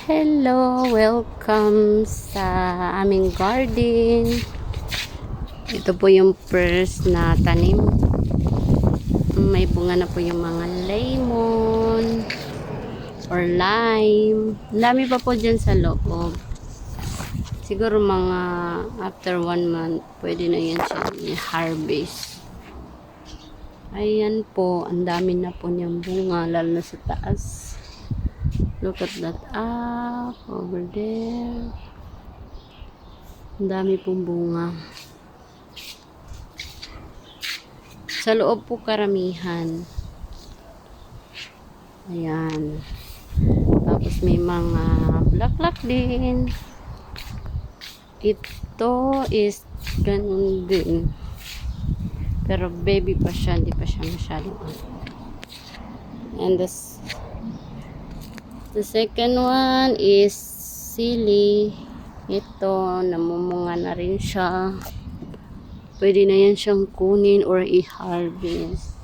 Hello! Welcome sa aming garden. Ito po yung first na tanim. May bunga na po yung mga lemon or lime. Ang dami pa po dyan sa loob. Siguro mga after 1 month, pwede na yan siya i-harvest. Ayan po, ang dami na po niyang bunga, lalo na sa taas. Look at that up over there. Ang dami pong bunga. Sa loob po karamihan. Ayan. Tapos may mga bulaklak din. Ito is ganun din. Pero baby pa siya, hindi pa siya masyadong. And the second one is sili. Ito, namumunga na rin siya. Pwede na yan siyang kunin or i-harvest.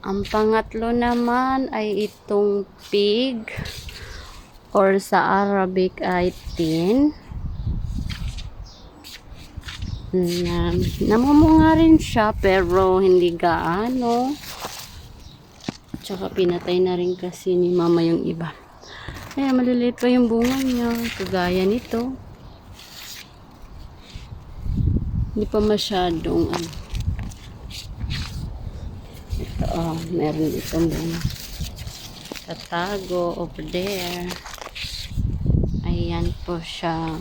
Ang pangatlo naman ay itong pig or sa Arabic ay tin. Namumunga rin siya pero hindi gaano. Tsaka pinatay na rin kasi ni mama yung iba. Kaya maliliit pa yung bunga niya. Kagaya nito. Hindi pa masyadong Ito meron itong bunga. Tatago over there. Ayan po siya.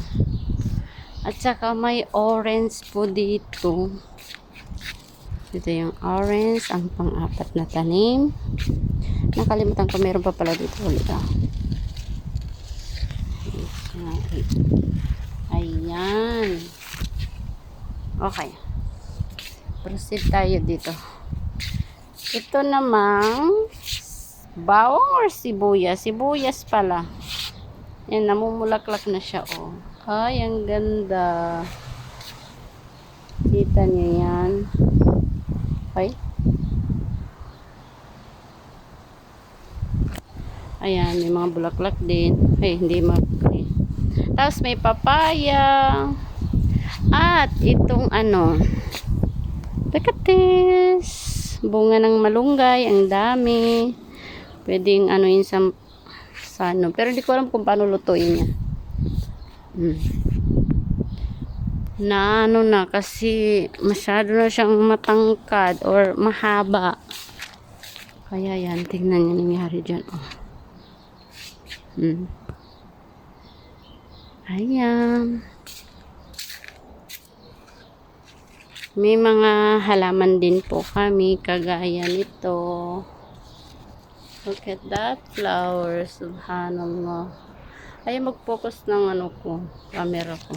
At saka may orange po dito. Ito yung orange, ang pang-apat na tanim. Nakalimutan ko, meron pa pala dito ulit. Ayan. Okay. Proceed tayo dito. Ito namang bawang or sibuyas. Sibuyas pala. Yan, namumulaklak na siya, oh. Ay, ang ganda. Kita niyo yan. Okay. Ayan, may mga bulaklak din. Ay, hindi makli. Tapos may papaya. At itong look at this. Bunga ng malunggay. Ang dami. Pwedeng yun sa pero di ko alam kung paano lutuin yan. Na kasi masyado na siyang matangkad or mahaba. Kaya yan, tingnan niyo nangyari dyan. Ayan. May mga halaman din po kami kagaya nito. Look at that flower. Subhanallah. Ay, mag-focus ng camera ko.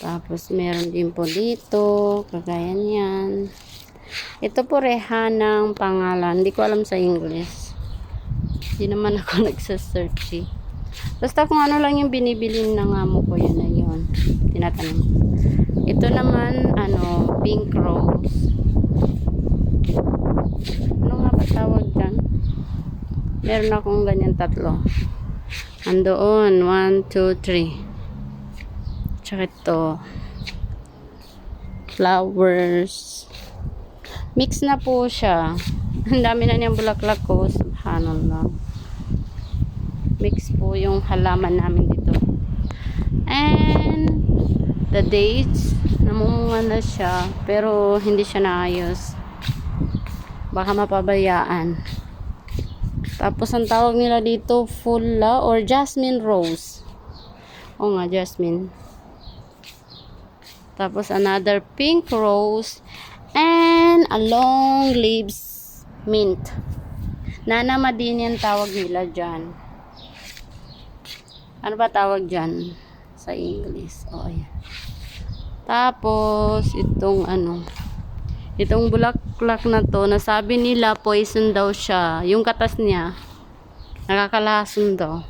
Tapos meron din po dito, kagaya niyan. Ito po rehanang pangalan. Hindi ko alam sa English. Hindi naman ako nagsasearch. Basta kung ano lang yung binibili ng amo ko, yun na yun. Tinatanong. Ito naman, pink rose. Ano nga ba tawag dyan? Meron akong ganyan tatlo. Andoon, 1, 2, 3. Tsaka ito. Flowers. Mix na po siya. Ang dami na niyang bulaklak ko. Subhanallah. Mix po yung halaman namin dito. And the dates, namumunga na siya. Pero hindi siya naayos. Baka mapabayaan. Tapos ang tawag nila dito, fulla or jasmine rose. O nga, jasmine. Tapos another pink rose and a long leaves mint. Nanama din yan tawag nila dyan. Ano ba tawag dyan sa English? Ayan. Tapos itong itong bulaklak na to, nasabi nila poison daw siya. Yung katas niya nakakalason daw.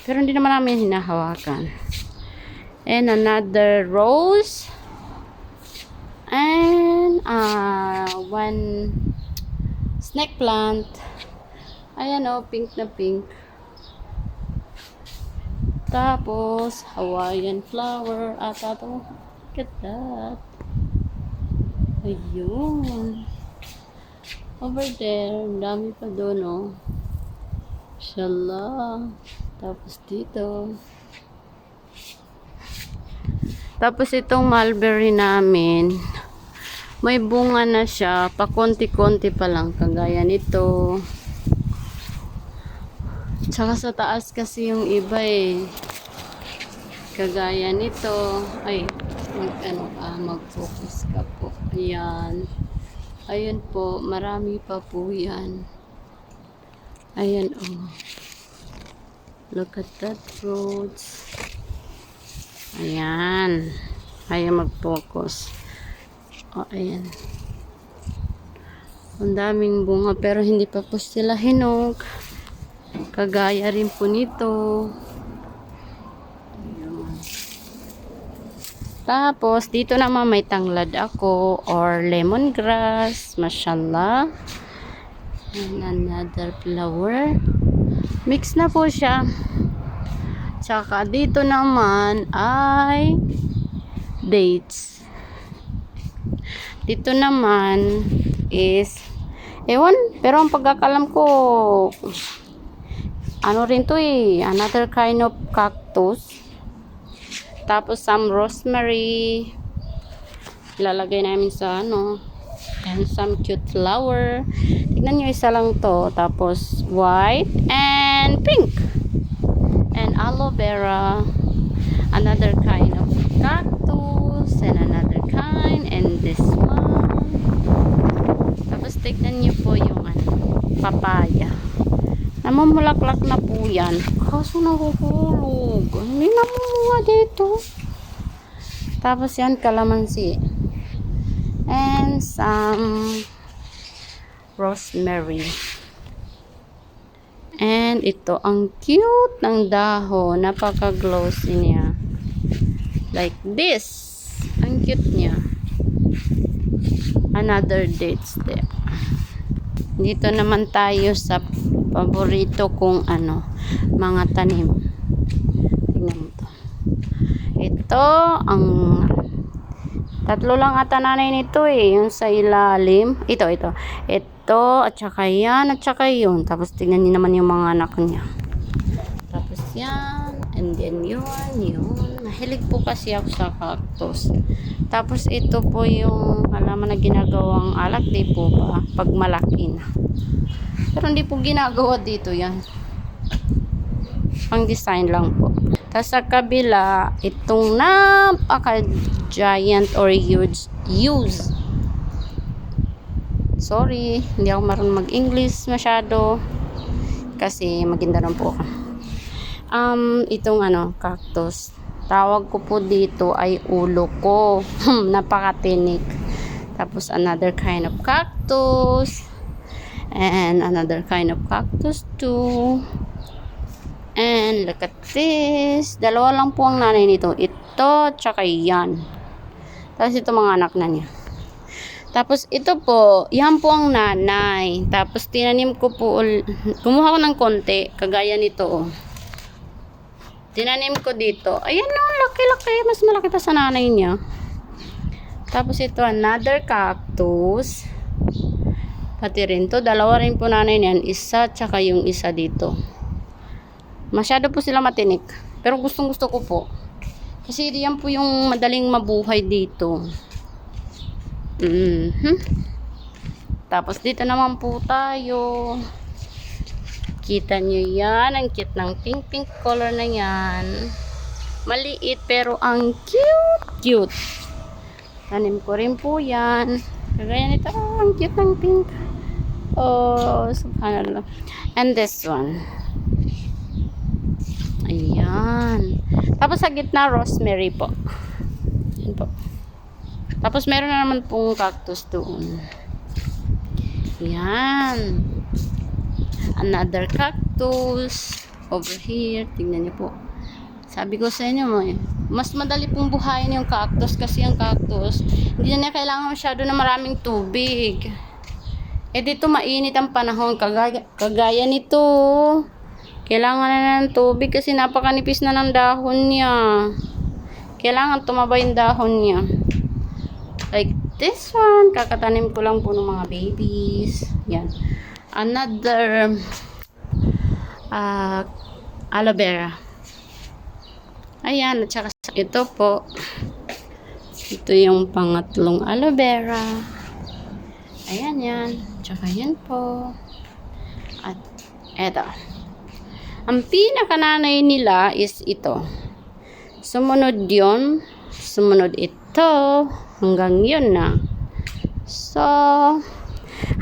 Pero hindi naman namin hinahawakan. And another rose. And one Snake plant. Ayan o, pink na pink. Tapos, Hawaiian flower. Ata to. Look at that. Ayun. Over there, ang dami pa doon, oh. Inshallah. Tapos dito. Tapos itong mulberry namin, may bunga na siya. Pakonti-konti pa lang. Kagaya nito. Tsaka sa taas kasi yung iba eh. Kagaya nito. Ay, mag-focus ka po. Ayan. Ayan po. Marami pa po yan. Ayan oh. Look at that fruits. Ayan. Ayan mag-focus. O, ayan. Ang daming bunga pero hindi pa po sila hinog. Kagaya rin po nito. Ayan. Tapos, dito naman may tanglad ako or lemongrass. Mashallah. And another flower. Mix na po siya. Tsaka dito naman ay dates. Dito naman is ewan, pero ang pagkakalam ko ano rin to eh, another kind of cactus. Tapos some rosemary. Ilalagay namin sa ano. And some cute flower. Tignan nyo, isa lang to. Tapos white and pink. And aloe vera, another kind of cactus, and another kind, and this one. Tapos tignan nyo po yung papaya. Namumulaklak na po yan. Kaso nahuhulog. Hindi namumunga dito. Tapos yan, kalamansi. And some rosemary. And ito, ang cute ng dahon. Napaka-glossy niya. Like this. Ang cute niya. Another dates there. Dito naman tayo sa paborito kong mga tanim. Tingnan mo to. Ito, ang tatlo lang ata nanay nito eh. Yung sa ilalim. Ito. Ito, at saka yan, at saka yun. Tapos tingnan niyo naman yung mga anak niya. Tapos yan, and then yun. Mahilig po kasi ako sa cactus. Tapos ito po yung halaman na ginagawang alak, di po ba? Pag malaki na. Pero hindi po ginagawa dito yan. Pang design lang po. Tapos sa kabila, itong napaka-giant or huge. Sorry, hindi ako marunong mag-English masyado. Kasi Maguindanao po ako. Itong cactus. Tawag ko po dito ay ulo ko. Napakatinik. Tapos another kind of cactus. And another kind of cactus too. And look at this. Dalawa lang po ang nanay nito. Ito, tsaka yan. Tapos ito mga anak na niya. Tapos ito po, yan po ang nanay. Tapos tinanim ko po, kumuha ko ng konti, kagaya nito oh. Tinanim ko dito. Ayan oh, laki-laki. Mas malaki pa sa nanay niya. Tapos ito, another cactus. Pati rin to, dalawa rin po nanay niyan. Isa, tsaka yung isa dito. Masyado po sila matinik. Pero gustong gusto ko po. Kasi yan po yung madaling mabuhay dito. Tapos dito naman po tayo. Kita nyo yan. Ang cute ng pink color na yan. Maliit pero ang cute. Tanim ko rin po yan. Kagaya nito. Ang cute ng pink. Oh, subhanallah. And this one. Ayan. Tapos sa gitna, rosemary po. Ayan po. Tapos meron na naman pong cactus doon. Ayan. Another cactus. Over here. Tingnan niyo po. Sabi ko sa inyo, mas madali pong buhayin yung cactus kasi yung cactus, hindi na niya kailangan masyado na maraming tubig. dito mainit ang panahon. Kagaya nito. Kailangan na ng tubig kasi napakanipis na ng dahon niya. Kailangan tumaba yung dahon niya. Like this one. Kakatanim ko lang po ng mga babies. Yan. Another aloe vera. Ayan. At saka ito po. Ito yung pangatlong aloe vera. Ayan yan. Tsaka yan po. At eto. Ang pinakananay nila is ito. Sumunod yun. Sumunod ito. Hanggang yun na. So,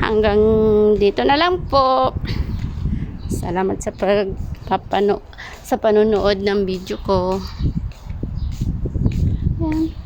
hanggang dito na lang po. Salamat sa sa panonood ng video ko. Yan.